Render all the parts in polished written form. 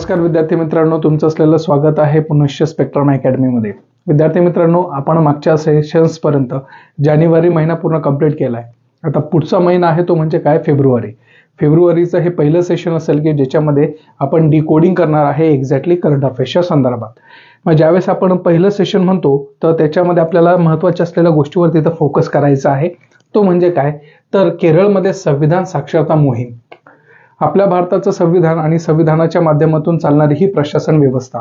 नमस्कार विद्यार्थी मित्रांनो, तुमचं असलेलं स्वागत आहे पुनश्च स्पेक्ट्रम अकॅडमीमध्ये। विद्यार्थी मित्रांनो, आपण मागच्या सेशन्स पर्यंत जानेवारी महिना पूर्ण कंप्लीट केलाय। आता पुढचा महिना आहे तो म्हणजे काय, फेब्रुवारी। फेब्रुवारीचं हे पहिलं सेशन असेल की ज्याच्यामध्ये आपण डिकोडिंग करणार आहे एक्झॅक्टली करंट अफेअर्सच्या संदर्भात। मग ज्यावेळेस आपण पहिलं सेशन म्हणतो तर त्याच्यामध्ये आपल्याला महत्त्वाच्या असलेल्या गोष्टीवरती इथं फोकस करायचा आहे। तो म्हणजे काय, तर केरळमध्ये संविधान साक्षरता मोहीम। आपल्या भारताचं संविधान आणि संविधानाच्या माध्यमातून चालणारी ही प्रशासन व्यवस्था,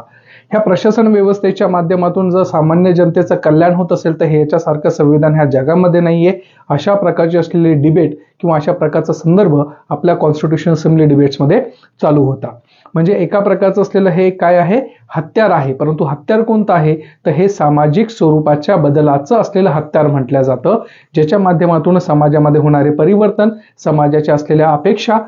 ह्या प्रशासन व्यवस्थेच्या माध्यमातून जर सामान्य जनतेचं कल्याण होत असेल तर हे याच्यासारखं संविधान ह्या जगामध्ये नाहीये। अशा प्रकारची असलेली डिबेट किंवा अशा प्रकारचा संदर्भ आपल्या कॉन्स्टिट्यूशन असेंब्ली डिबेट्समध्ये चालू होता। म्हणजे एका प्रकारचं असलेलं हे काय आहे, हत्यार आहे। परंतु हत्यार कोणतं आहे, तर हे सामाजिक स्वरूपाच्या बदलाचं असलेलं हत्यार म्हटलं जातं, ज्याच्या माध्यमातून समाजामध्ये होणारे परिवर्तन, समाजाच्या असलेल्या अपेक्षा,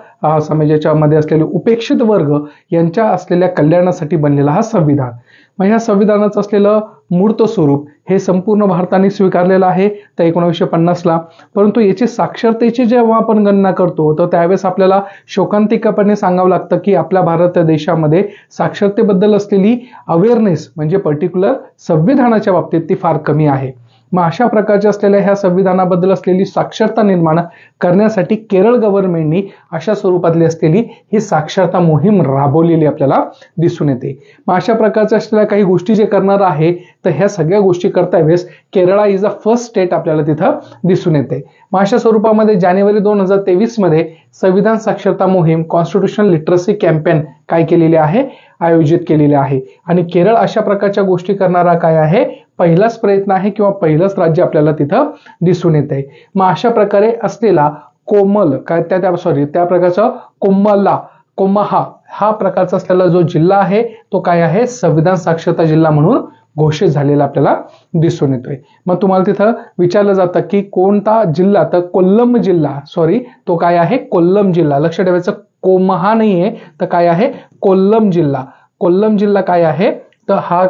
समाजाच्या मध्ये असलेले उपेक्षित वर्ग यांच्या असलेल्या कल्याणासाठी बनलेला हा संविधान। मग या संविधानाचं असलेलं मूर्त स्वरूप हे संपूर्ण भारताने स्वीकारलेलं आहे तर 1950 ला। परंतु याची साक्षरतेची जेव्हा आपण गणना करतो तर त्यावेळेस आपल्याला शोकांतिकापणे सांगावं लागतं की आपल्या भारत देशामध्ये साक्षरतेबद्दल असलेली अवेअरनेस म्हणजे पर्टिक्युलर संविधानाच्या बाबतीत ती फार कमी आहे। मग अशा प्रकारच्या असलेल्या ह्या संविधानाबद्दल असलेली साक्षरता निर्माण करण्यासाठी केरळ गव्हर्नमेंटनी अशा स्वरूपातली असलेली ही साक्षरता मोहीम राबवलेली आपल्याला दिसून येते। मग अशा प्रकारच्या असलेल्या काही गोष्टी जे करणार आहे तर ह्या सगळ्या गोष्टी करता वेळेस Kerala is a first state आपल्याला तिथं दिसून येते। मग अशा स्वरूपामध्ये जानेवारी 2023 मध्ये संविधान साक्षरता मोहीम कॉन्स्टिट्यूशनल लिटरसी कॅम्पेन काय केलेली आहे, आयोजित केलेले आहे। आणि केरळ अशा प्रकारच्या गोष्टी करणारा काय आहे, पहिलाच प्रयत्न आहे किंवा पहिलंच राज्य आपल्याला तिथं दिसून येते। मग अशा प्रकारे असलेला कोमल काय त्या प्रकारचा कोम्माहा हा प्रकारचा असलेला जो जिल्हा आहे तो काय आहे, संविधान साक्षरता जिल्हा म्हणून घोषित झालेला आपल्याला दिसून येतोय। मग तुम्हाला तिथं विचारलं जातं की कोणता जिल्हा, तर कोल्लम जिल्हा, तो काय आहे, कोल्लम जिल्हा। लक्ष ठेवायचं, कोम्माहा नाहीये तर काय आहे, कोल्लम जिल्हा। कोल्लम जिल्हा काय आहे, तर हा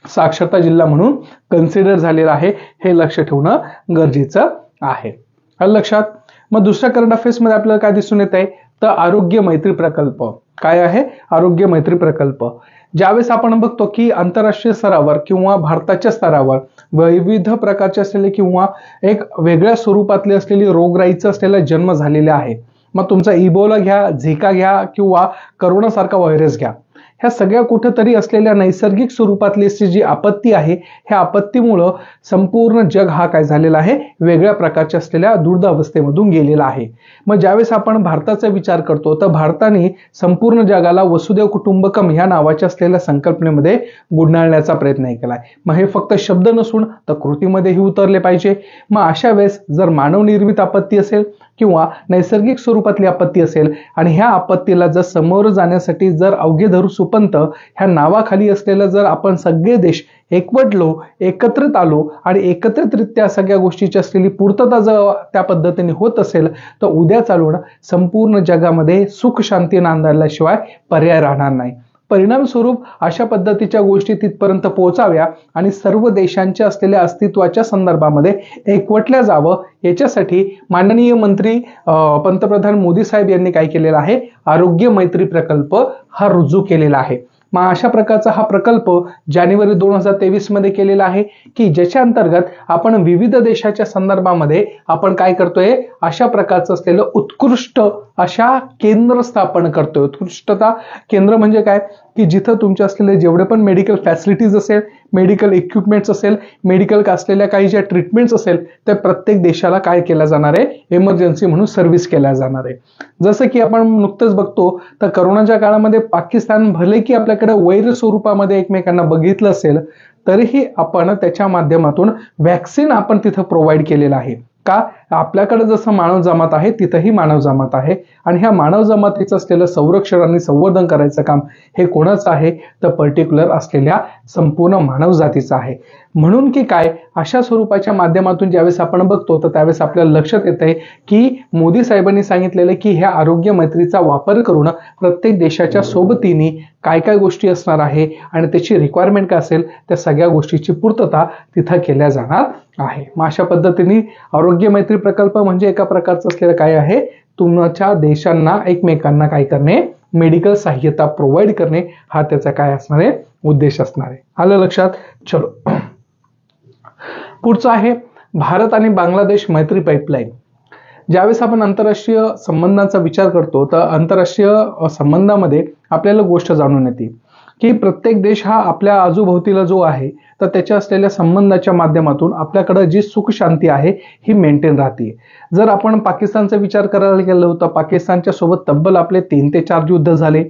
साक्षरता जिल्हा म्हणून कन्सिडर झालेला आहे, हे लक्ष ठेवणं गरजेचं आहे। लक्षात। मग दुसऱ्या करंट अफेअर्स मध्ये आपल्याला काय दिसून येत आहे, तर आरोग्य मैत्री प्रकल्प काय आहे, आरोग्य मैत्री प्रकल्प। ज्यावेळेस आपण बघतो की आंतरराष्ट्रीय स्तरावर किंवा भारताच्या स्तरावर विविध प्रकारचे असलेले किंवा एक वेगळ्या स्वरूपातले असलेली रोगराईचा असलेला जन्म झालेले आहे। मग तुमचा इबोला घ्या, झिका घ्या किंवा करोना सारखा व्हायरस घ्या, ह्या सगळ्या कुठेतरी असलेल्या नैसर्गिक स्वरूपातली जी आपत्ती आहे, ह्या आपत्तीमुळे संपूर्ण जग हा काय झालेला आहे, वेगळ्या प्रकारच्या असलेल्या दुर्दावस्थेमधून गेलेला आहे। मग ज्यावेळेस आपण भारताचा विचार करतो तर भारताने संपूर्ण जगाला वसुदैव कुटुंबकम ह्या नावाच्या असलेल्या संकल्पनेमध्ये गुंडाळण्याचा प्रयत्न केलाय। मग हे फक्त शब्द नसून तर कृतीमध्येही उतरले पाहिजे। मग अशा वेळेस जर मानवनिर्मित आपत्ती असेल किंवा नैसर्गिक स्वरूपातली आपत्ती असेल आणि ह्या आपत्तीला जर समोर जाण्यासाठी जर अवघे धरू सुपंत ह्या नावाखाली असलेलं जर आपण सगळे देश एकवटलो, एकत्रित आलो आणि एकत्रितरित्या सगळ्या गोष्टीची असलेली पूर्तता जर त्या पद्धतीने होत असेल तर उद्या चालून संपूर्ण जगामध्ये सुख शांती नांदल्याशिवाय पर्याय राहणार नाही। परिणाम स्वरूप अशा पद्धतीच्या गोष्टी तिथपर्यंत पोहोचाव्या आणि सर्व देशांच्या असलेल्या अस्तित्वाच्या संदर्भामध्ये एकवटल्या जावं, याच्यासाठी माननीय मंत्री पंतप्रधान मोदी साहेब यांनी काय केलेलं आहे, आरोग्य मैत्री प्रकल्प हा रुजू केलेला आहे। मग अशा प्रकारचा हा प्रकल्प जानेवारी 2023 मध्ये केलेला आहे की ज्याच्या अंतर्गत आपण विविध देशाच्या संदर्भामध्ये आपण काय करतोय, अशा प्रकारचं असलेलं उत्कृष्ट अशा केंद्र स्थापन करतोय। उत्कृष्टता केंद्र म्हणजे काय की जिथं तुमच्या असलेले जेवढे पण मेडिकल फॅसिलिटीज असेल, मेडिकल इक्विपमेंट्स असेल, मेडिकल असलेल्या काही ज्या ट्रीटमेंट्स असेल त्या प्रत्येक देशाला काय केला जाणार आहे, इमर्जन्सी म्हणून सर्व्हिस केल्या जाणार आहे। जसं की आपण नुकतंच बघतो तर करोनाच्या काळामध्ये पाकिस्तान भले की आपल्याकडे वैर स्वरूपामध्ये एकमेकांना बघितलं असेल तरीही आपण त्याच्या माध्यमातून वॅक्सिन आपण तिथं प्रोव्हाइड केलेलं आहे। का, आपल्याकडे जसं मानव जमात आहे तिथंही मानव जमात आहे आणि ह्या मानव जमातीचं असलेलं संरक्षण आणि संवर्धन करायचं काम हे कोणाचं आहे, तर पर्टिक्युलर असलेल्या संपूर्ण मानव जातीचं आहे। म्हणून की काय, अशा स्वरूपाच्या माध्यमातून ज्यावेळेस आपण बघतो तर त्यावेळेस आपल्याला लक्षात येतंय की मोदी साहेबांनी सांगितलेलं की ह्या आरोग्य मैत्रीचा वापर करून प्रत्येक देशाच्या सोबतीने काय काय गोष्टी असणार आहे आणि त्याची रिक्वायरमेंट काय असेल त्या सगळ्या गोष्टीची पूर्तता तिथं केल्या जाणार आहे। मग अशा पद्धतीने आरोग्य मैत्री प्रकल्प म्हणजे एका प्रकारचं असलेलं काय आहे, तुमच्या देशांना एकमेकांना काय करणे, मेडिकल सहाय्यता प्रोव्हाइड करणे हा त्याचा काय असणार आहे, उद्देश असणार आहे. आलं लक्षात? चलो पुढचं आहे भारत आणि बांगलादेश मैत्री पाईपलाईन. ज्यावेळेस आपण आंतरराष्ट्रीय संबंधांचा विचार करतो तर आंतरराष्ट्रीय संबंधामध्ये आपल्याला गोष्ट जाणून येते की प्रत्येक देश हा आपल्या आजूभोवतीला जो आहे तर त्याच्या असलेल्या संबंधाच्या माध्यमातून आपल्याकडे जी सुख शांती आहे ही मेंटेन राहते. जर आपण पाकिस्तानचा विचार करायला गेलो तर पाकिस्तानच्या सोबत तब्बल आपले 3 ते 4 युद्ध झाले,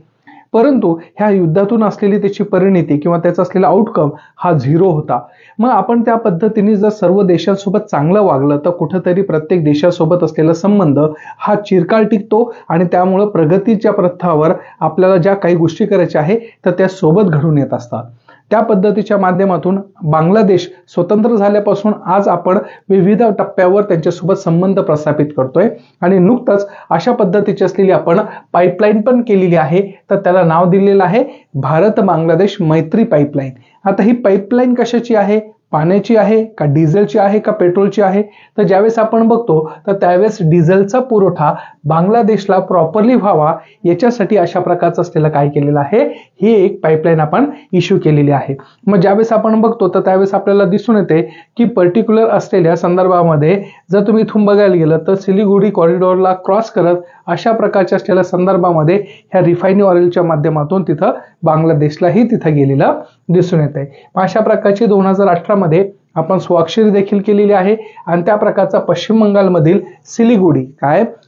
परंतु ह्या युद्धातून असलेली त्याची परिणिती किंवा त्याचा असलेला आउटकम हा 0 होता. मग आपण त्या पद्धतीने जर सर्व देशांसोबत चांगलं वागलं तर कुठेतरी प्रत्येक देशासोबत असलेला संबंध हा चिरकाल टिकतो आणि त्यामुळे प्रगतीच्या पथावर आपल्याला ज्या काही गोष्टी करायच्या आहे तर त्या सोबत घडून येत असतात. त्या पद्धतीच्या माध्यमातून बांगलादेश स्वतंत्र झाल्यापासून आज आपण विविध टप्प्यावर त्यांच्यासोबत संबंध प्रस्थापित करतोय आणि नुकतंच अशा पद्धतीची असलेली आपण पाईपलाईन पण केलेली आहे, तर त्याला नाव दिलेलं आहे भारत बांगलादेश मैत्री पाईपलाईन. आता ही पाईपलाईन कशाची आहे, पाण्याची आहे का डिझेलची आहे का पेट्रोलची आहे, तर ज्यावेळेस आपण बघतो तर त्यावेळेस डिझेलचा पुरवठा बांगलादेशला प्रॉपरली व्हावा याच्यासाठी अशा प्रकारचं असलेलं काय केलेलं आहे, ही एक पाईपलाईन आपण इश्यू केलेली आहे. मग ज्यावेळेस आपण बघतो तर त्यावेळेस आपल्याला दिसून येते की पर्टिक्युलर असलेल्या संदर्भामध्ये जर तुम्ही इथून बघायला गेलं तर सिलिगुडी कॉरिडॉरला क्रॉस करत अशा प्रकारच्या असलेल्या संदर्भामध्ये ह्या रिफायनरी ऑइलच्या माध्यमातून तिथं बांगलादेशलाही तिथं गेलेलं दिसून येत आहे. अशा प्रकारची 2018 मध्ये आपण स्वाक्षरी देखील केलेली आहे आणि त्या प्रकारचा पश्चिम बंगालमधील सिलिगुडी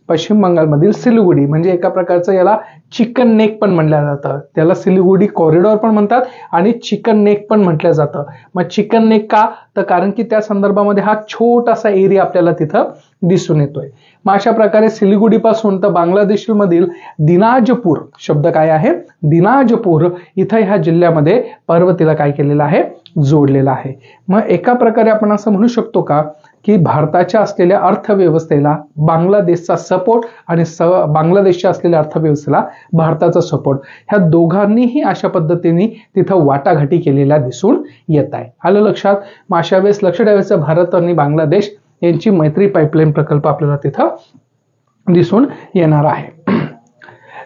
पश्चिम बंगालमधील सिलिगुडी म्हणजे एका प्रकारचं याला चिकन नेक पण म्हटलं जातं, त्याला सिलिगुडी कॉरिडॉर पण म्हणतात आणि चिकन नेक पण म्हटलं जातं. मग चिकन नेक का, तर कारण की त्या संदर्भामध्ये हा छोटासा एरिया आपल्याला तिथं दिसून येतोय. मग अशा प्रकारे सिलिगुडी पासून तर बांगलादेशमधील दिनाजपूर शब्द काय आहे, दिनाजपूर इथं ह्या जिल्ह्यामध्ये पर्वतीला काय केलेलं आहे, जोडलेला आहे. मग एका प्रकारे आपण असं म्हणू शकतो का की भारताच्या असलेल्या अर्थव्यवस्थेला बांगलादेशचा सपोर्ट आणि बांगलादेशच्या असलेल्या अर्थव्यवस्थेला भारताचा सपोर्ट, ह्या दोघांनीही अशा पद्धतीने तिथं वाटाघाटी केलेल्या दिसून येत आहे. आलं लक्षात? मग अशा वेळेस लक्ष ठेवायचं भारत आणि बांगलादेश यांची मैत्री पाईपलाईन प्रकल्प आपल्याला तिथं दिसून येणार आहे.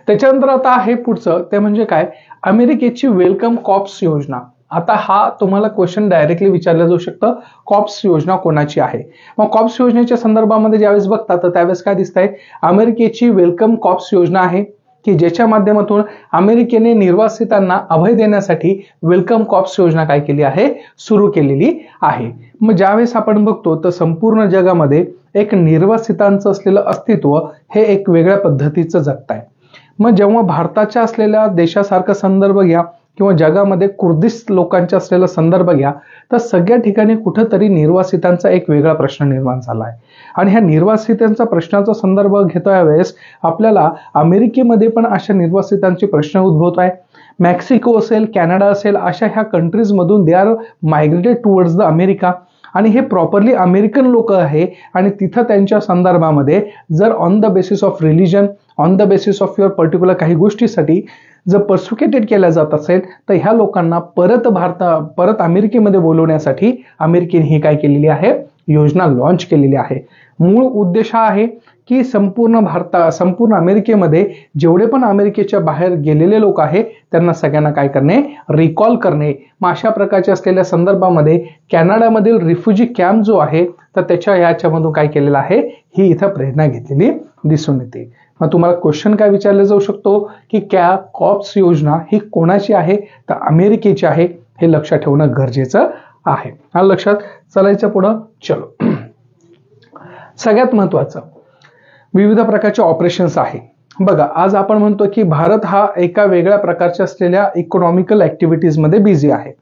त्याच्यानंतर आता आहे पुढचं ते म्हणजे काय, अमेरिकेची वेलकम कॉप्स योजना. आता हा तुम्हाला क्वेश्चन डायरेक्टली विचारला जाऊ शकतं, कॉप्स योजना कोणाची आहे. मग कॉप्स योजनेच्या संदर्भामध्ये ज्यावेळेस बघता तर त्यावेळेस काय दिसतंय, अमेरिकेची वेलकम कॉप्स योजना आहे की ज्याच्या माध्यमातून अमेरिकेने निर्वासितांना अभय देण्यासाठी वेलकम कॉप्स योजना काय केली आहे, सुरू केलेली आहे. मग ज्यावेळेस आपण बघतो तर संपूर्ण जगामध्ये एक निर्वासितांचं असलेलं अस्तित्व हे एक वेगळ्या पद्धतीचं जगताय. मग जेव्हा भारताच्या असलेल्या देशासारखा संदर्भ घ्या किंवा जगामध्ये कुर्दिश लोकांचा असलेला संदर्भ घ्या तर सगळ्या ठिकाणी कुठेतरी निर्वासितांचा एक वेगळा प्रश्न निर्माण झाला आहे. आणि ह्या निर्वासितांचा प्रश्नाचा संदर्भ घेतो यावेळेस आपल्याला अमेरिकेमध्ये पण अशा निर्वासितांचे प्रश्न उद्भवत आहे. मेक्सिको असेल, कॅनडा असेल, अशा ह्या कंट्रीजमधून they are migrated towards the America आणि हे प्रॉपरली अमेरिकन लोक आहे आणि तिथं त्यांच्या संदर्भामध्ये जर on the basis of religion, on the basis of your particular काही गोष्टीसाठी जर पर्सिक्युटेड केल्या जात असेल तर ह्या लोकांना परत अमेरिकेमध्ये बोलवण्यासाठी अमेरिकेने ही काय केलेली आहे, योजना लॉन्च केलेली आहे. मूळ उद्देश हा आहे की संपूर्ण अमेरिकेमध्ये जेवढे पण अमेरिकेच्या बाहेर गेलेले लोक आहेत त्यांना सगळ्यांना काय करणे, रिकॉल करणे. मग अशा प्रकारच्या असलेल्या संदर्भामध्ये कॅनडामधील रिफ्युजी कॅम्प जो आहे तर त्याच्या याच्यामधून काय केलेलं आहे, ही इथं प्रेरणा घेतलेली दिसून येते. मग तुम्हाला क्वेश्चन काय विचारले जाऊ शकतो की कॉप्स योजना ही कोणाची आहे, तर अमेरिकेची आहे. हे लक्षात ठेवणं गरजेचं आहे. हा लक्षात चालायचं पुढं. चलो सगळ्यात महत्वाचं विविध प्रकारचे ऑपरेशन्स आहे. बघा आज आपण म्हणतो की भारत हा एका वेगळ्या प्रकारच्या असलेल्या इकॉनॉमिकल ऍक्टिव्हिटीजमध्ये बिझी आहे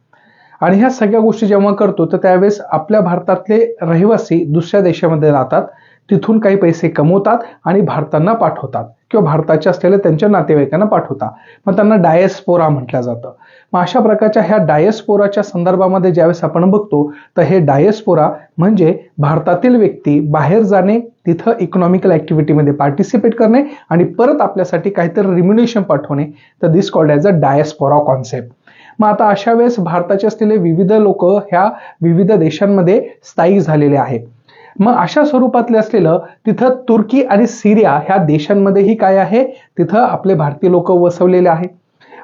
आणि ह्या सगळ्या गोष्टी जेव्हा करतो तर त्यावेळेस आपल्या भारतातले रहिवासी दुसऱ्या देशामध्ये राहतात, तिथून काही पैसे कमवतात आणि भारतांना पाठवतात किंवा भारताच्या असलेल्या त्यांच्या नातेवाईकांना पाठवतात. मग त्यांना डायस्पोरा म्हटलं जातं. मग अशा प्रकारच्या ह्या डायस्पोराच्या संदर्भामध्ये ज्यावेळेस आपण बघतो तर हे डायस्पोरा म्हणजे भारतातील व्यक्ती बाहेर जाणे, तिथं इकॉनॉमिकल ऍक्टिव्हिटीमध्ये पार्टिसिपेट करणे आणि परत आपल्यासाठी काहीतरी रिम्युनेशन पाठवणे, तर this called as a diaspora concept. मग आता अशा वेळेस भारताचे असलेले विविध लोक ह्या विविध देशांमध्ये स्थायिक झालेले आहेत. मग अशा स्वरूपातले असलेलं तिथं तुर्की आणि सिरिया ह्या देशांमध्येही काय आहे, तिथं आपले भारतीय लोक वसवलेले आहेत.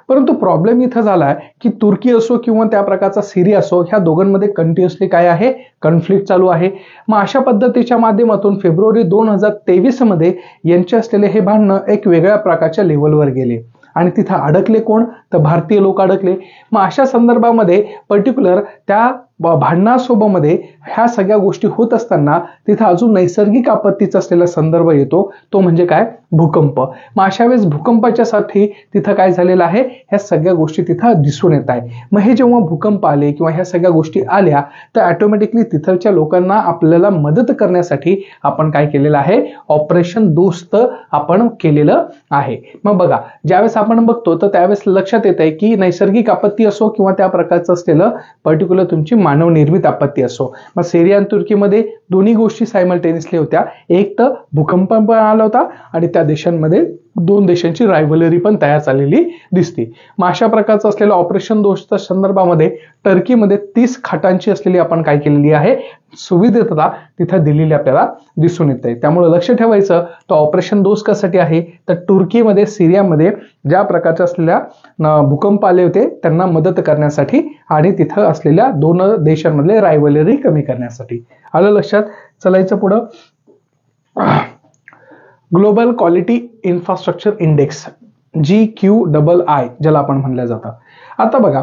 परंतु प्रॉब्लेम इथं झालाय की तुर्की असो किंवा त्या प्रकारचा सिरिया असो, ह्या दोघांमध्ये कंटिन्युअसली काय आहे, कॉन्फ्लिक्ट चालू आहे. मग अशा पद्धतीच्या माध्यमातून फेब्रुवारी 2023 मध्ये यांचे असलेले हे भांडणं एक वेगळ्या प्रकारच्या लेवलवर गेले आणि तिथं अडकले कोण, तर भारतीय लोक अडकले. मग अशा संदर्भामध्ये पर्टिक्युलर त्या भांडणासोबतमध्ये ह्या सगळ्या गोष्टी होत असताना तिथं अजून नैसर्गिक आपत्तीचा असलेला संदर्भ येतो, तो म्हणजे काय, भूकंप. मग अशा वेळेस भूकंपाच्या साठी तिथं काय झालेलं आहे, ह्या सगळ्या गोष्टी तिथं दिसून येत आहे. मग हे जेव्हा भूकंप आले किंवा ह्या सगळ्या गोष्टी आल्या तर ऑटोमॅटिकली तिथलच्या लोकांना आपल्याला मदत करण्यासाठी आपण काय केलेलं आहे, ऑपरेशन दोस्त आपण केलेलं आहे. मग बघा, ज्यावेळेस आपण बघतो तर त्यावेळेस लक्षात येत आहे की नैसर्गिक आपत्ती असो किंवा त्या प्रकारचं असलेलं पर्टिक्युलर तुमची मानवनिर्मित आपत्ती असो, मग सिरिया आणि तुर्कीमध्ये दोन्ही गोष्टी सायमल्टेनियसली होत्या. एक तर भूकंप पण आला होता आणि त्या देशांमध्ये दोन देशांची रायव्हलरी पण तयार झालेली दिसते. मग अशा प्रकारचं असलेलं ऑपरेशन दोस्तच्या संदर्भामध्ये टर्कीमध्ये 30 खाटांची असलेली आपण काय केलेली आहे, सुविधा तिथं दिलेली आपल्याला दिसून येत आहे. त्यामुळे लक्ष ठेवायचं, तो ऑपरेशन दोस्त कशासाठी आहे, तर तुर्कीमध्ये सिरियामध्ये ज्या प्रकारच्या असलेल्या भूकंप आले होते त्यांना मदत करण्यासाठी आणि तिथं असलेल्या दोन देशांमधले रायव्हलरी कमी करण्यासाठी. आलं लक्षात. चलायचं पुढं. Global quality infrastructure index, GQII ज्याला आपण म्हणलं जातं. आता बघा,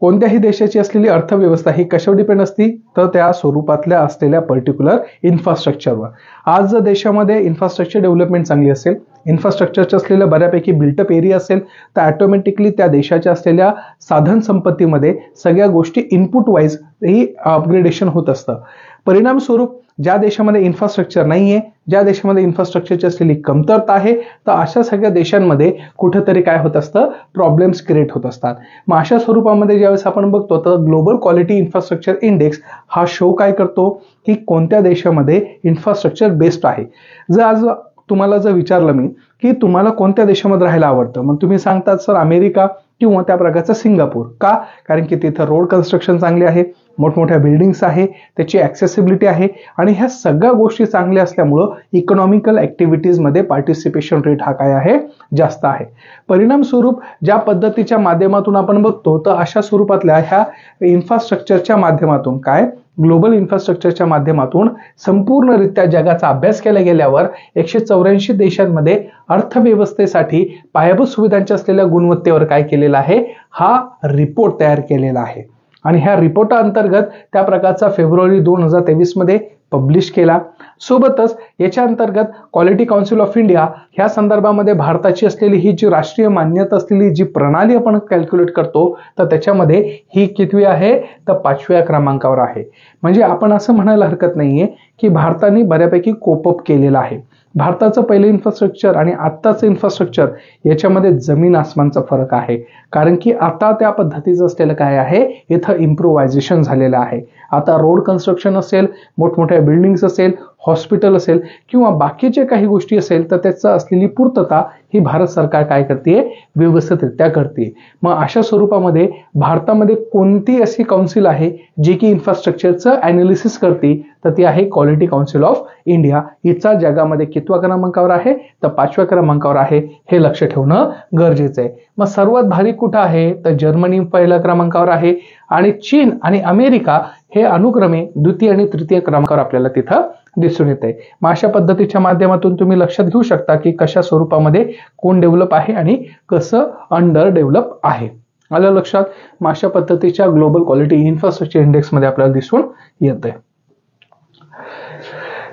कोणत्याही देशाची असलेली अर्थव्यवस्था ही कशावर डिपेंड असते, तर त्या स्वरूपातल्या असलेल्या पर्टिक्युलर इन्फ्रास्ट्रक्चरवर. आज जर देशामध्ये इन्फ्रास्ट्रक्चर डेव्हलपमेंट चांगली असेल, इन्फ्रास्ट्रक्चरच्या असलेल्या बऱ्यापैकी बिल्टअप एरिया असेल, तर ऑटोमॅटिकली त्या देशाच्या असलेल्या साधन संपत्तीमध्ये सगळ्या गोष्टी इनपुट वाईज ही अपग्रेडेशन होत असतं. परिणाम स्वरूप ज्या देशामध्ये इन्फ्रास्ट्रक्चर नाहीये, ज्या देशामध्ये इन्फ्रास्ट्रक्चरची असलेली कमतरता आहे, तर अशा सगळ्या देशांमध्ये कुठेतरी काय होत असतं, प्रॉब्लेम्स क्रिएट होत असतात. मग अशा स्वरूपामध्ये ज्यावेळेस आपण बघतो तर ग्लोबल क्वालिटी इन्फ्रास्ट्रक्चर इंडेक्स हा शो काय करतो की कोणत्या देशामध्ये इन्फ्रास्ट्रक्चर बेस्ट आहे. जर आज तुम्हाला जर विचारलं मी की तुम्हाला कोणत्या देशामध्ये राहायला आवडतं, मग तुम्ही सांगतात सर अमेरिका किंवा त्या प्रकारचं सिंगापूर. का? कारण की तिथं रोड कन्स्ट्रक्शन चांगले आहे, मोठमोठ्या बिल्डिंग्स आहे, त्याची ॲक्सेसिबिलिटी आहे आणि ह्या सगळ्या गोष्टी चांगल्या असल्यामुळं इकॉनॉमिकल ॲक्टिव्हिटीजमध्ये पार्टिसिपेशन रेट हा काय आहे, जास्त आहे. परिणाम स्वरूप ज्या पद्धतीच्या माध्यमातून आपण बघतो तर अशा स्वरूपातल्या ह्या इन्फ्रास्ट्रक्चरच्या माध्यमातून काय, ग्लोबल इन्फ्रास्ट्रक्चरच्या माध्यमातून संपूर्णरित्या जगाचा अभ्यास केला गेल्यावर 184 देशांमध्ये अर्थव्यवस्थेसाठी पायाभूत सुविधांच्या असलेल्या गुणवत्तेवर काय केलेला आहे, हा रिपोर्ट तयार केलेला आहे. आणि ह्या रिपोर्टा अंतर्गत त्या प्रकारचा फेब्रुवारी 2023 मध्ये पब्लिश केला. सोबतच याच्या अंतर्गत क्वालिटी काउन्सिल ऑफ इंडिया ह्या संदर्भामध्ये भारताची असलेली ही जी राष्ट्रीय मान्यता असलेली जी प्रणाली आपण कॅल्क्युलेट करतो तर त्याच्यामध्ये ही कितवी आहे, तर 5व्या क्रमांकावर आहे. म्हणजे आपण असं म्हणायला हरकत नाहीये की भारताने बऱ्यापैकी कोपअप केलेलं आहे. भारताचं पहिलं इन्फ्रास्ट्रक्चर आणि आत्ताचं इन्फ्रास्ट्रक्चर याच्यामध्ये जमीन आसमानचा फरक आहे. कारण की आता त्या पद्धतीचं असलेलं काय आहे, इथं इम्प्रोव्हायझेशन झालेलं आहे. आता रोड कन्स्ट्रक्शन असेल, मोठमोठ्या बिल्डिंग्स असेल, हॉस्पिटल असेल किंवा बाकीचे काही गोष्टी असेल तर त्याचं असलेली पूर्तता ही भारत सरकार काय करते, व्यवस्थितरित्या करते. मग अशा स्वरूपामध्ये भारतामध्ये कोणती अशी काउन्सिल आहे जी की इन्फ्रास्ट्रक्चरचं अनालिसिस करते, तर ती आहे क्वालिटी काउन्सिल ऑफ इंडिया. हिचा जगामध्ये कितव्या क्रमांकावर आहे, तर 5व्या क्रमांकावर आहे. हे लक्ष ठेवणं गरजेचं आहे. मग सर्वात भारी कुठं आहे, तर जर्मनी पहिल्या क्रमांकावर आहे आणि चीन आणि अमेरिका हे अनुक्रमे द्वितीय आणि तृतीय क्रमांकावर आपल्याला तिथं दिसून येत आहे. मग अशा पद्धतीच्या माध्यमातून तुम्ही लक्षात घेऊ शकता की कशा स्वरूपामध्ये कोण डेव्हलप आहे आणि कसं अंडर डेव्हलप आहे. आलं लक्षात. मग अशा पद्धतीच्या ग्लोबल क्वालिटी इन्फ्रास्ट्रक्चर इंडेक्स मध्ये आपल्याला दिसून येत आहे.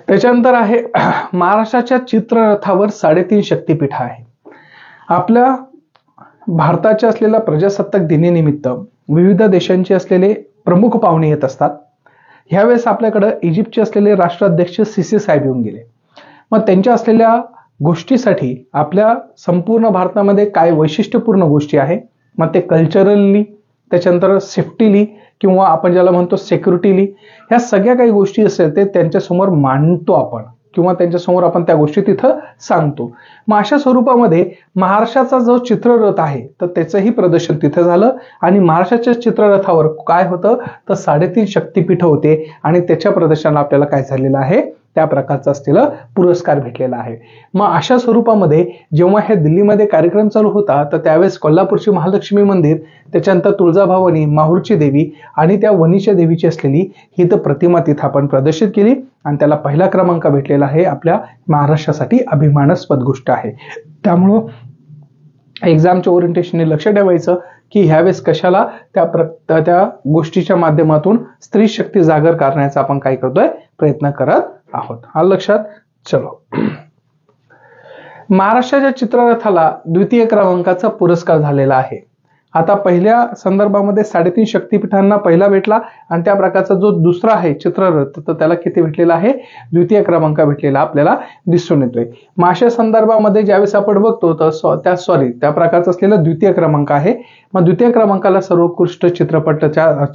त्याच्यानंतर आहे महाराष्ट्राच्या चित्ररथावर 3.5 शक्तीपीठ आहे. आपल्या भारताच्या असलेल्या प्रजासत्ताक दिनानिमित्त विविध देशांचे असलेले प्रमुख पाहुणे येत असतात. ह्यावेळेस आपल्याकडे इजिप्तचे असलेले राष्ट्राध्यक्ष सीसी साहेब येऊन गेले. मग त्यांच्या असलेल्या गोष्टीसाठी आपल्या संपूर्ण भारतामध्ये काय वैशिष्ट्यपूर्ण गोष्टी आहे, मग ते कल्चरली, त्याच्यानंतर सेफ्टीली किंवा आपण ज्याला म्हणतो सिक्युरिटीली, ह्या सगळ्या काही गोष्टी असेल ते त्यांच्यासमोर मांडतो आपण किंवा त्यांच्यासमोर आपण त्या गोष्टी तिथं सांगतो. मग अशा स्वरूपामध्ये महाराष्ट्राचा जो चित्ररथ आहे तर त्याचंही प्रदर्शन तिथं झालं आणि महाराष्ट्राच्या चित्ररथावर काय होतं, तर 3.5 शक्तीपीठ होते आणि त्याच्या प्रदर्शनाला आपल्याला काय झालेलं आहे, त्या प्रकारचा असलेला पुरस्कार भेटलेला आहे. मग अशा स्वरूपामध्ये जेव्हा हे दिल्लीमध्ये कार्यक्रम चालू होता तर त्यावेळेस कोल्हापूरची महालक्ष्मी मंदिर, त्याच्यानंतर तुळजाभवानी, माहूरची देवी आणि त्या वणीच्या देवीची असलेली ही तर प्रतिमा तिथं आपण प्रदर्शित केली आणि त्याला पहिला क्रमांक भेटलेला आहे. आपल्या महाराष्ट्रासाठी अभिमानास्पद गोष्ट आहे. त्यामुळं एक्झामच्या ओरिएंटेशनने लक्ष ठेवायचं की ह्यावेळेस कशाला त्या गोष्टीच्या माध्यमातून स्त्री शक्ती जागर करण्याचा आपण काय करतोय, प्रयत्न करत आहोत. हा लक्षात. चलो, महाराष्ट्राच्या चित्ररथाला द्वितीय क्रमांकाचा पुरस्कार झालेला आहे. आता पहिल्या संदर्भामध्ये 3.5 शक्तीपीठांना पहिला भेटला आणि त्या प्रकारचा जो दुसरा आहे चित्ररथ तर त्याला किती भेटलेला आहे, द्वितीय क्रमांक भेटलेला आपल्याला दिसून येतोय. अशा संदर्भामध्ये ज्यावेळेस आपण बघतो तर त्या प्रकारचा असलेला द्वितीय क्रमांक आहे. मग द्वितीय क्रमांकाला सर्वोत्कृष्ट चित्र प्रकारचा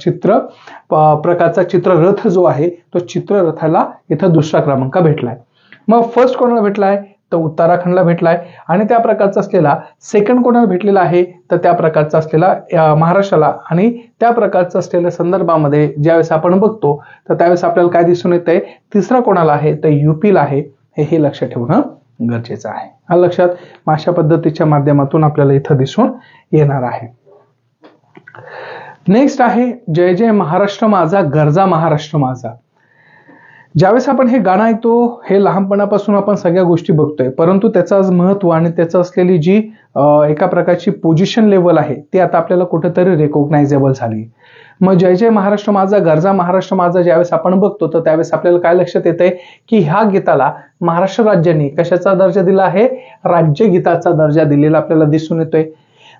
चित्ररथ जो आहे तो चित्ररथाला इथं दुसरा क्रमांक भेटलाय. मग फर्स्ट कोणाला भेटलाय तर उत्तराखंडला भेटलाय आणि त्या प्रकारचा असलेला सेकंड कोणाला भेटलेला आहे तर त्या प्रकारचा असलेला महाराष्ट्राला आणि त्या प्रकारचा असलेल्या संदर्भामध्ये ज्यावेळेस आपण बघतो तर त्यावेळेस आपल्याला काय दिसून येतंय, तिसरा कोणाला आहे तर युपीला आहे. हे लक्षात ठेवणं गरजेचं आहे. हा लक्षात. अशा पद्धतीच्या माध्यमातून आपल्याला इथं दिसून येणार आहे. नेक्स्ट आहे जय जय महाराष्ट्र माझा, गरजा महाराष्ट्र माझा. ज्यावेळेस आपण हे गाणं ऐकतो हे लहानपणापासून आपण सगळ्या गोष्टी बघतोय, परंतु त्याचं आज महत्व आणि त्याचं असलेली जी एका प्रकारची पोझिशन लेवल आहे ती आता आपल्याला कुठेतरी रेकॉग्नायझेबल झाली. मग जय जय महाराष्ट्र माझा, गरजा महाराष्ट्र माझा ज्यावेळेस आपण बघतो तर त्यावेळेस आपल्याला काय लक्षात येतंय की ह्या गीताला महाराष्ट्र राज्याने कशाचा दर्जा दिला आहे, राज्यगीताचा दर्जा दिलेला आपल्याला दिसून येतोय.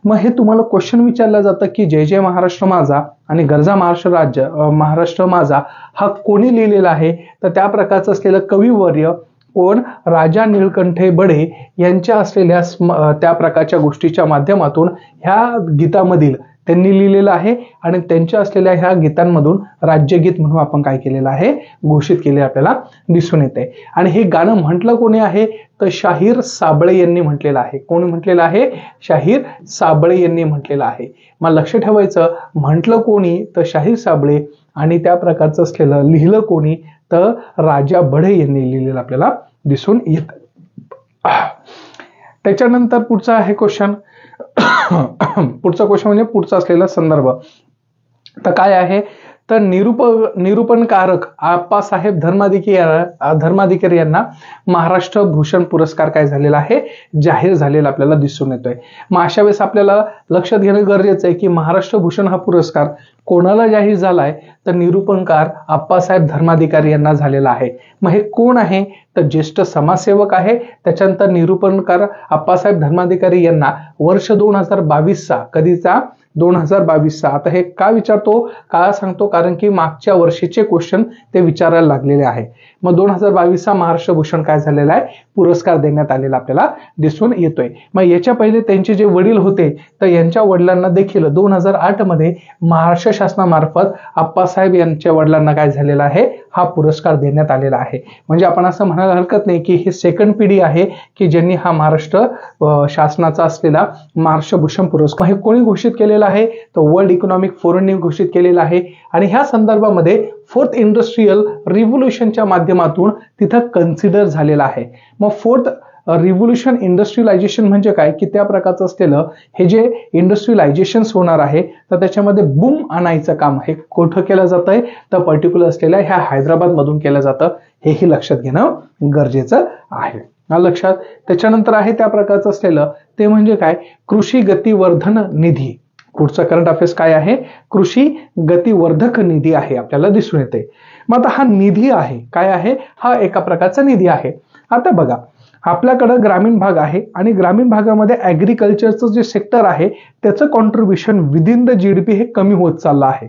मग हे तुम्हाला क्वेश्चन विचारलं जातं की जय जय महाराष्ट्र माझा आणि गरजा महाराष्ट्र माझा हा कोणी लिहिलेला आहे तर त्या प्रकारचं असलेलं कविवर्य कोण, राजा निळकंठे बडे यांच्या असलेल्या त्या प्रकारच्या गोष्टीच्या माध्यमातून ह्या गीतामधील त्यांनी लिहिलेलं आहे आणि त्यांच्या असलेल्या ह्या गीतांमधून राज्यगीत म्हणून आपण काय केलेलं आहे, घोषित केले आपल्याला दिसून येते. आणि हे गाणं म्हटलं कोणी आहे तर शाहीर साबळे यांनी म्हटलेलं आहे. कोणी म्हटलेलं आहे, शाहीर साबळे यांनी म्हटलेलं आहे. मग लक्ष ठेवायचं, म्हटलं कोणी तर शाहीर साबळे आणि त्या प्रकारचं असलेलं लिहिलं कोणी तर राजा बढे यांनी लिहिलेलं आपल्याला दिसून येत. त्याच्यानंतर पुढचा आहे क्वेश्चन. पुढचा क्वेश्चन म्हणजे पुढचा असलेला संदर्भ तर काय आहे तर निरूपणकारक आप्पासाहेब धर्माधिकारी यांना महाराष्ट्र भूषण पुरस्कार काय झालेला आहे, जाहीर झालेला आपल्याला दिसून येतोय. मग अशा वेळेस आपल्याला लक्षात घेणं गरजेचं आहे की महाराष्ट्र भूषण हा पुरस्कार कोणाला जाहीर झालाय तर निरूपणकार आप्पासाहेब धर्माधिकारी यांना झालेला आहे. मग हे कोण आहे तर ज्येष्ठ समाजसेवक आहे. त्याच्यानंतर निरूपणकार आप्पासाहेब धर्माधिकारी यांना वर्ष 2022चा कधीचा 2022चा. आता हे का विचारतो, का सांगतो, कारण की मागच्या वर्षीचे क्वेश्चन ते विचारायला लागलेले आहे. मग 2022चा महाराष्ट्र भूषण काय झालेला आहे, पुरस्कार देण्यात आलेला आपल्याला दिसून येतोय. मग याच्या पहिले त्यांचे जे वडील होते तर यांच्या वडिलांना देखील 2008 मध्ये महाराष्ट्र शासनामार्फत आप्पासाहेब यांच्या वडिलांना काय झालेला आहे, हा पुरस्कार देण्यात आलेला आहे. म्हणजे आपण असं म्हणायला हरकत नाही की ही सेकंड पिढी आहे की ज्यांनी हा महाराष्ट्र शासनाचा असलेला महाराष्ट्र भूषण पुरस्कार हे कोणी घोषित केलेला आहे तर वर्ल्ड इकॉनॉमिक फोरमने घोषित केलेला आहे. आणि ह्या संदर्भामध्ये 4th इंडस्ट्रियल रिव्होल्यूशनच्या माध्यमातून तिथं कन्सिडर झालेला आहे. मग 4th रिव्होल्यूशन इंडस्ट्रियलायझेशन म्हणजे काय की त्या प्रकारचं असलेलं हे जे इंडस्ट्रियलायझेशन होणार आहे तर त्याच्यामध्ये बूम आणायचं काम हे कुठं केलं जात आहे तर पर्टिक्युलर असलेल्या ह्या हैदराबाद मधून केलं जातं. हेही लक्षात घेणं गरजेचं आहे. लक्षात. त्याच्यानंतर आहे त्या प्रकारचं असलेलं ते म्हणजे काय, कृषी गतिवर्धन निधी. पुढचा करंट अफेअर्स काय आहे, कृषी गतिवर्धक निधी आहे आपल्याला दिसून येते. मग आता हा निधी आहे काय आहे, हा एका प्रकारचा निधी आहे. आता बघा आपल्याकडे ग्रामीण भाग आहे आणि ग्रामीण भागामध्ये ऍग्रिकल्चरचं जे सेक्टर आहे त्याचं कॉन्ट्रीब्युशन विदिन द जीडीपी हे कमी होत चाललं आहे.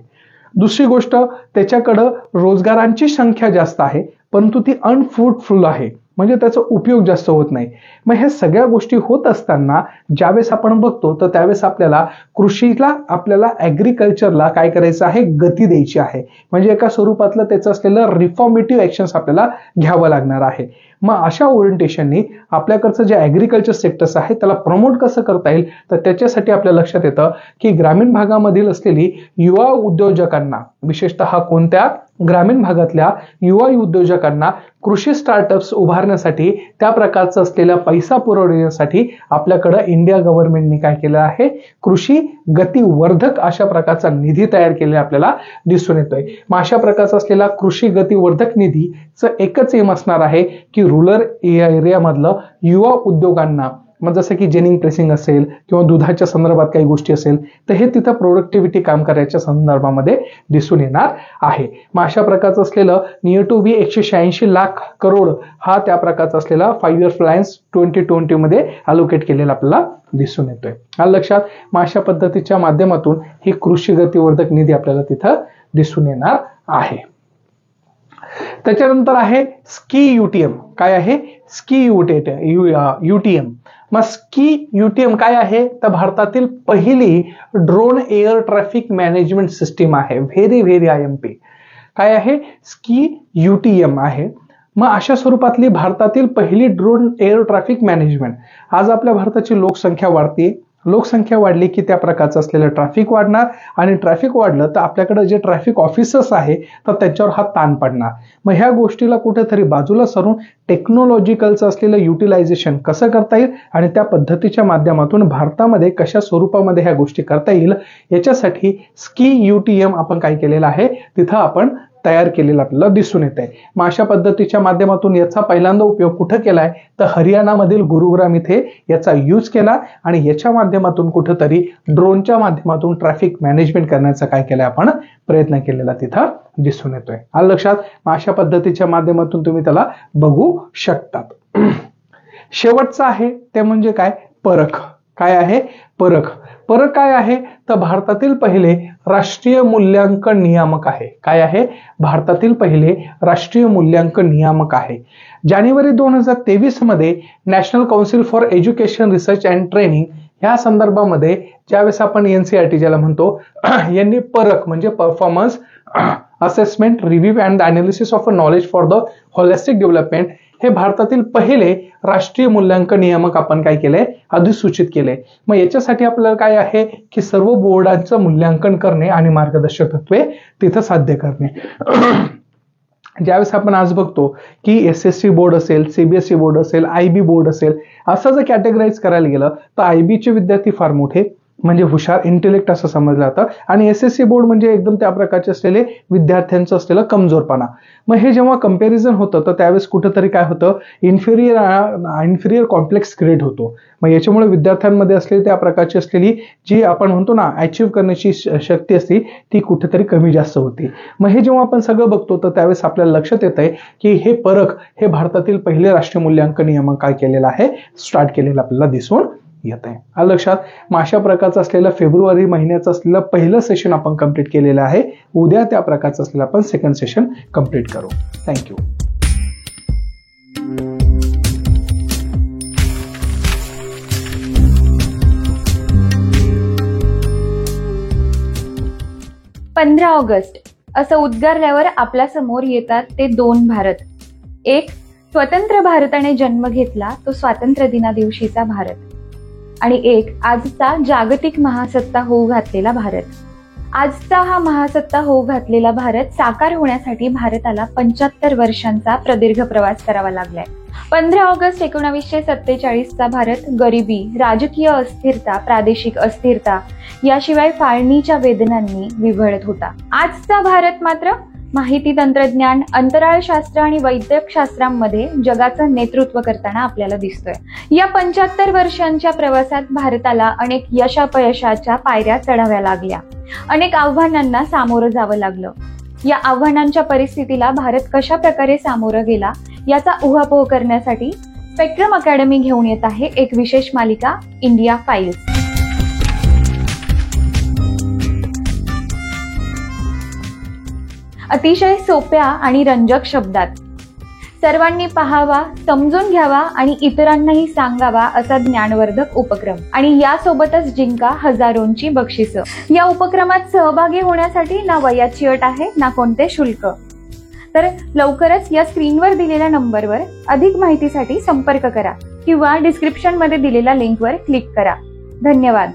दुसरी गोष्ट त्याच्याकडं रोजगारांची संख्या जास्त आहे परंतु ती अनफ्रुटफुल आहे, म्हणजे त्याचा उपयोग जास्त होत नाही. मग ह्या सगळ्या गोष्टी होत असताना ज्यावेळेस आपण बघतो तर त्यावेळेस आपल्याला कृषीला आपल्याला ऍग्रिकल्चरला काय करायचं आहे, गती द्यायची आहे. म्हणजे एका स्वरूपातलं त्याचं असलेलं रिफॉर्मेटिव्ह ऍक्शन्स आपल्याला घ्यावं लागणार आहे. मग अशा ओरिएंटेशननी आपल्याकडचं जे ऍग्रिकल्चर सेक्टर्स आहे त्याला प्रमोट कसं करता येईल तर त्याच्यासाठी आपल्या लक्षात येतं की ग्रामीण भागामधील असलेली युवा उद्योजकांना विशेषतः कोणत्या ग्रामीण भागातल्या युवा उद्योजकांना कृषी स्टार्टअप्स उभारण्यासाठी त्या प्रकारचा असलेला पैसा पुरवण्यासाठी आपल्याकडे इंडिया गव्हर्नमेंटने काय केलं आहे, कृषी गतिवर्धक अशा प्रकारचा निधी तयार केलेला आपल्याला दिसून येतोय. मग अशा प्रकारचा असलेला कृषी गतिवर्धक निधीचं एकच एम असणार आहे की रुरल एरियामधलं युवा उद्योगांना, मग जसं की जेनिंग प्रेसिंग असेल किंवा दुधाच्या संदर्भात काही गोष्टी असेल तर हे तिथं प्रोडक्टिव्हिटी काम करायच्या संदर्भामध्ये दिसून येणार आहे. मग अशा प्रकारचं असलेलं नियर टू 186 लाख करोड हा त्या प्रकारचा असलेला 5 इयर प्लॅन्स 2020 मध्ये अलोकेट केलेला आपल्याला दिसून येतोय. आलं लक्षात. मग अशा पद्धतीच्या माध्यमातून ही कृषी गतिवर्धक निधी आपल्याला तिथं दिसून येणार आहे. त्याच्यानंतर आहे स्की यूटीएम. काय आहे, स्की यूटीएम. मग स्की यूटीएम काय आहे तर भारतातील पहिली drone air traffic management system आहे. Very IMP. काय आहे, स्की यूटीएम आहे. मग अशा स्वरूपातली भारतातील पहिली ड्रोन एअर ट्रॅफिक मॅनेजमेंट. आज आपल्या भारताची लोकसंख्या वाढते, लोकसंख्या वाढली की त्या प्रकारचं असलेलं ट्रॅफिक वाढणार आणि ट्रॅफिक वाढलं तर आपल्याकडे जे ट्रॅफिक ऑफिसर्स आहे तर त्यांच्यावर हा ताण पडणार. मग ह्या गोष्टीला कुठेतरी बाजूला सरून टेक्नॉलॉजिकलचं असलेलं युटिलायझेशन कसं करता येईल आणि त्या पद्धतीच्या माध्यमातून भारतामध्ये कशा स्वरूपामध्ये ह्या गोष्टी करता येईल याच्यासाठी स्की यूटीएम आपण काय केलेलं आहे तिथं आपण तयार केलेला आपल्याला दिसून येत आहे. मग अशा पद्धतीच्या माध्यमातून याचा पहिल्यांदा उपयोग कुठं केलाय तर हरियाणामधील गुरुग्राम इथे याचा यूज केला आणि याच्या माध्यमातून कुठंतरी ड्रोनच्या माध्यमातून ट्रॅफिक मॅनेजमेंट करण्याचा काय केलाय आपण प्रयत्न केलेला तिथं दिसून येतोय. आलं लक्षात. मग अशा पद्धतीच्या माध्यमातून तुम्ही त्याला बघू शकतात. शेवटचं आहे ते म्हणजे काय, परख. काय आहे, परख. परख काय आहे तर भारतातील पहिले राष्ट्रीय मूल्यांकन नियामक आहे. काय आहे, भारतातील पहिले राष्ट्रीय मूल्यांकन नियामक आहे. जानेवारी 2023 मध्ये national council for education research and training ह्या संदर्भामध्ये ज्यावेळेस आपण NCERT ज्याला म्हणतो यांनी परख म्हणजे performance assessment review and analysis of a knowledge for the holistic development हे भारतातील पहिले राष्ट्रीय मूल्यांकन नियामक आपण काय केलंय, अधिसूचित केले. मग याच्यासाठी आपल्याला काय आहे की सर्व बोर्डांचं मूल्यांकन करणे आणि मार्गदर्शक तत्वे तिथं साध्य करणे. ज्यावेळेस आपण आज बघतो की SSC बोर्ड असेल, CBSE बोर्ड असेल, IB बोर्ड असेल, असं जर कॅटेगराईज करायला गेलं तर IB चे विद्यार्थी फार मोठे म्हणजे हुशार, इंटेलेक्ट असं समजलं जातं आणि SSC बोर्ड म्हणजे एकदम त्या प्रकारचे असलेले विद्यार्थ्यांचं असलेलं कमजोरपणा. मग हे जेव्हा कंपॅरिझन होतं तर त्यावेळेस कुठंतरी काय होतं, इन्फिरियर कॉम्प्लेक्स क्रिएट होतो. मग याच्यामुळे विद्यार्थ्यांमध्ये असलेली त्या प्रकारची असलेली जी आपण म्हणतो ना अचीव्ह करण्याची शक्ती असते ती कुठेतरी कमी जास्त होती. मग हे जेव्हा आपण सगळं बघतो तर त्यावेळेस आपल्याला लक्षात येत आहे की हे परख हे भारतातील पहिले राष्ट्रीय मूल्यांकन नियामक काय केलेलं आहे, स्टार्ट केलेलं आपल्याला दिसून येत आहे. आलं लक्षात. मग अशा प्रकारचं असलेलं फेब्रुवारी महिन्याचं असलेलं पहिलं सेशन आपण कंप्लीट केलेलं आहे. उद्या त्या प्रकारचं असलेलं आपण सेकंड सेशन कंप्लीट करू. थँक्यू. पंधरा ऑगस्ट असं उद्गारल्यावर आपल्या समोर येतात ते दोन भारत. एक स्वतंत्र भारताने जन्म घेतला तो स्वातंत्र्य दिना दिवशीचा भारत आणि एक आजचा जागतिक महासत्ता होऊ घातलेला भारत. आजचा हा महासत्ता होऊ घातलेला भारत साकार होण्यासाठी भारताला 75 वर्षांचा प्रदीर्घ प्रवास करावा लागलाय. 15 ऑगस्ट 1947 चा भारत गरिबी, राजकीय अस्थिरता, प्रादेशिक अस्थिरता याशिवाय फाळणीच्या वेदनांनी विव्हळत होता. आजचा भारत मात्र माहिती तंत्रज्ञान, अंतराळशास्त्र आणि वैद्यकशास्त्रांमध्ये जगाचं नेतृत्व करताना आपल्याला दिसतोय. या 75 वर्षांच्या प्रवासात भारताला अनेक यशापयशाच्या पायऱ्या चढाव्या लागल्या, अनेक आव्हानांना सामोरं जावं लागलं. या आव्हानांच्या परिस्थितीला भारत कशा प्रकारे सामोरं गेला याचा उहापोह करण्यासाठी स्पेक्ट्रम अकॅडमी घेऊन येत आहे एक विशेष मालिका, इंडिया फाईल्स. अतिशय सोप्या आणि रंजक शब्दात सर्वांनी पाहावा, समजून घ्यावा आणि इतरांनाही सांगावा असा ज्ञानवर्धक उपक्रम आणि यासोबतच जिंका हजारोंची बक्षिसं. या उपक्रमात सहभागी होण्यासाठी ना वयाची अट आहे ना कोणते शुल्क. तर लवकरच या स्क्रीनवर दिलेल्या नंबरवर अधिक माहितीसाठी संपर्क करा किंवा डिस्क्रिप्शन मध्ये दिलेल्या लिंकवर क्लिक करा. धन्यवाद.